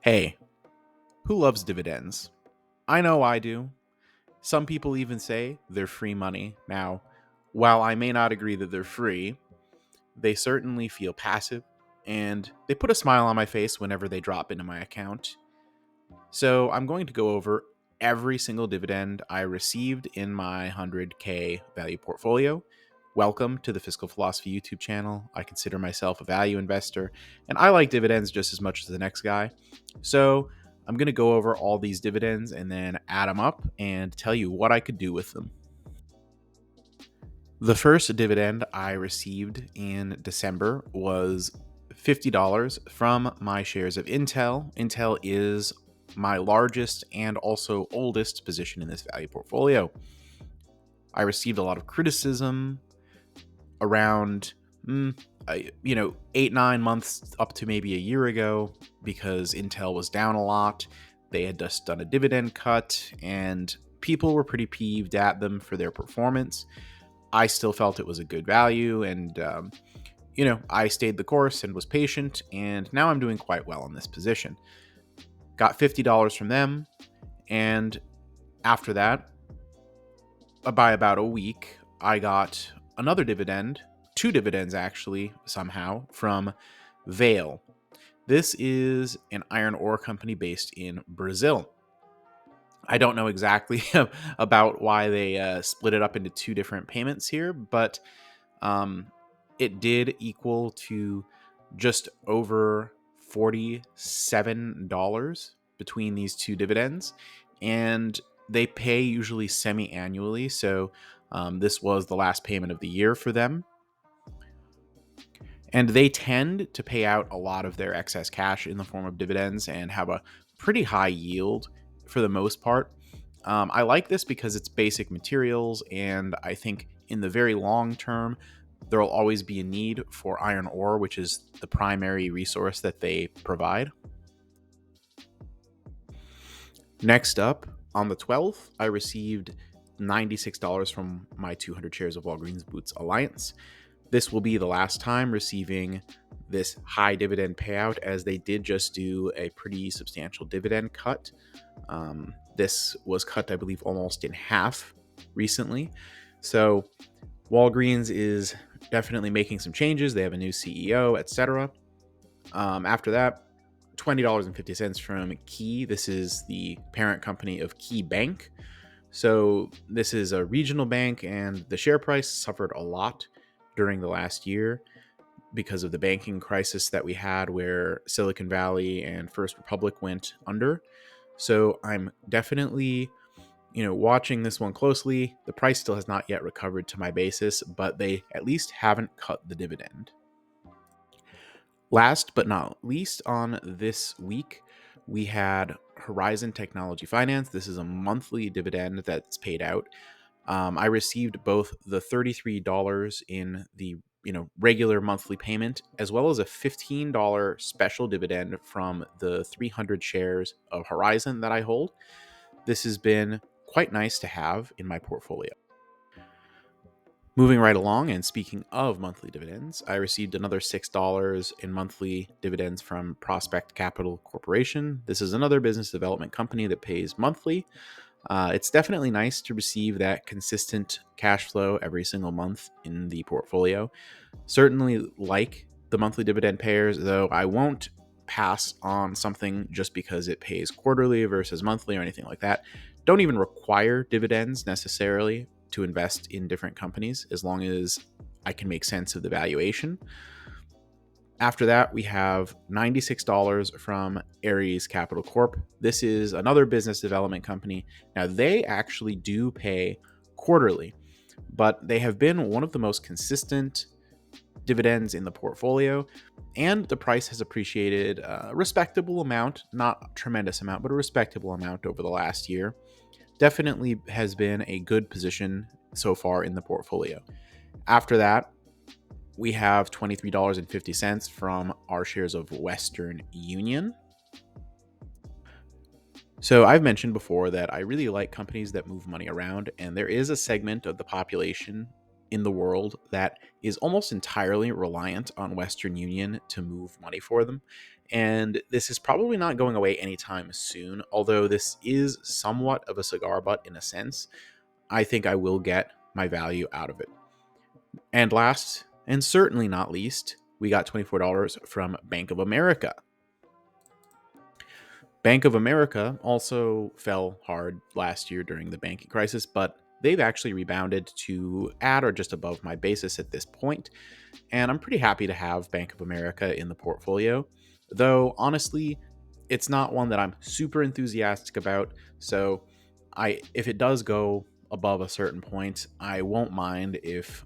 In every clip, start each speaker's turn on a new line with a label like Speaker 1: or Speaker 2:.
Speaker 1: Hey, who loves dividends? I know I do. Some people even say they're free money. Now, while I may not agree that they're free, they certainly feel passive and they put a smile on my face whenever they drop into my account. So, I'm going to go over every single dividend I received in my 100K value portfolio. Welcome to the Fiscal Philosophy YouTube channel. I consider myself a value investor, and I like dividends just as much as the next guy. So, I'm going to go over all these dividends and then add them up and tell you what I could do with them. The first dividend I received in December was $50 from my shares of Intel. Intel is my largest and also oldest position in this value portfolio. I received a lot of criticism around, 8-9 months up to maybe a year ago because Intel was down a lot. They had just done a dividend cut, and people were pretty peeved at them for their performance. I still felt it was a good value, and I stayed the course and was patient, and now I'm doing quite well in this position. Got $50 from them, and after that, by about a week, I got another dividend, two dividends actually, somehow, from VALE. This is an iron ore company based in Brazil. I don't know exactly about why they split it up into two different payments here, but it did equal to just over $47 between these two dividends. And they pay usually semi-annually, so this was the last payment of the year for them. And they tend to pay out a lot of their excess cash in the form of dividends and have a pretty high yield for the most part. I like this because it's basic materials, and I think in the very long term, there will always be a need for iron ore, which is the primary resource that they provide. Next up, on the 12th, I received $96 from my 200 shares of Walgreens Boots Alliance. This will be the last time receiving this high dividend payout, as they did just do a pretty substantial dividend cut. This was cut, I believe, almost in half recently. So Walgreens is definitely making some changes. They have a new CEO, etc. After that, $20.50 from Key. This is the parent company of Key Bank. So this is a regional bank, and the share price suffered a lot during the last year because of the banking crisis that we had, where Silicon Valley and First Republic went under. So I'm definitely watching this one closely. The price still has not yet recovered to my basis, but they at least haven't cut the dividend. Last but not least, on this week, we had Horizon Technology Finance. This is a monthly dividend that's paid out. I received both the $33 in the regular monthly payment, as well as a $15 special dividend from the 300 shares of Horizon that I hold. This has been quite nice to have in my portfolio. Moving right along, and speaking of monthly dividends, I received another $6 in monthly dividends from Prospect Capital Corporation. This is another business development company that pays monthly. It's definitely nice to receive that consistent cash flow every single month in the portfolio. Certainly like the monthly dividend payers, though I won't pass on something just because it pays quarterly versus monthly or anything like that. Don't even require dividends necessarily to invest in different companies, as long as I can make sense of the valuation. After that, we have $96 from Ares Capital Corp. This is another business development company. Now, they actually do pay quarterly, but they have been one of the most consistent dividends in the portfolio, and the price has appreciated a respectable amount, not a tremendous amount, but a respectable amount over the last year. Definitely has been a good position so far in the portfolio. After that, we have $23.50 from our shares of Western Union. So I've mentioned before that I really like companies that move money around, and there is a segment of the population in the world that is almost entirely reliant on Western Union to move money for them. And this is probably not going away anytime soon, although this is somewhat of a cigar butt in a sense. I think I will get my value out of it. And last, and certainly not least, we got $24 from Bank of America. Bank of America also fell hard last year during the banking crisis, but they've actually rebounded to at or just above my basis at this point, and I'm pretty happy to have Bank of America in the portfolio, though honestly, it's not one that I'm super enthusiastic about, so if it does go above a certain point, I won't mind if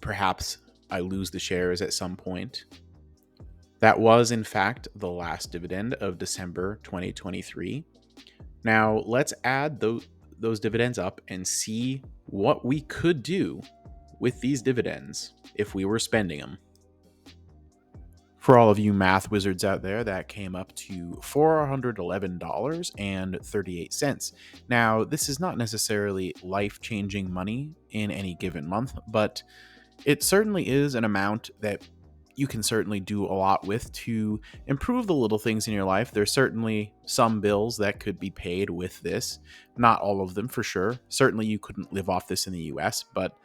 Speaker 1: perhaps I lose the shares at some point. That was, in fact, the last dividend of December 2023. Now, let's add those dividends up and see what we could do with these dividends if we were spending them. For all of you math wizards out there, that came up to $411.38. Now, this is not necessarily life-changing money in any given month, but it certainly is an amount that you can certainly do a lot with to improve the little things in your life. There's certainly some bills that could be paid with this. Not all of them for sure. Certainly you couldn't live off this in the US, but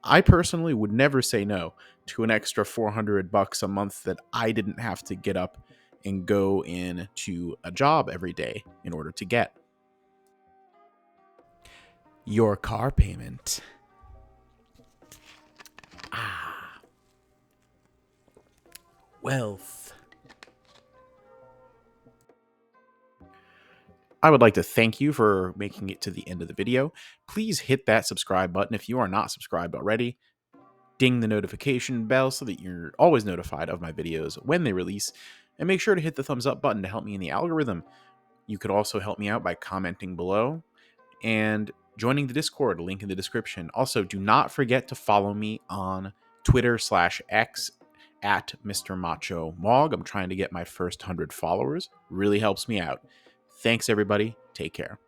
Speaker 1: I personally would never say no to an extra $400 a month that I didn't have to get up and go into a job every day in order to get. Your car payment. Wealth. I would like to thank you for making it to the end of the video. Please hit that subscribe button if you are not subscribed already. Ding the notification bell so that you're always notified of my videos when they release. And make sure to hit the thumbs up button to help me in the algorithm. You could also help me out by commenting below and joining the Discord, link in the description. Also, do not forget to follow me on Twitter/X at Mr. Macho Mog. I'm trying to get my first 100 followers. Really helps me out. Thanks, everybody. Take care.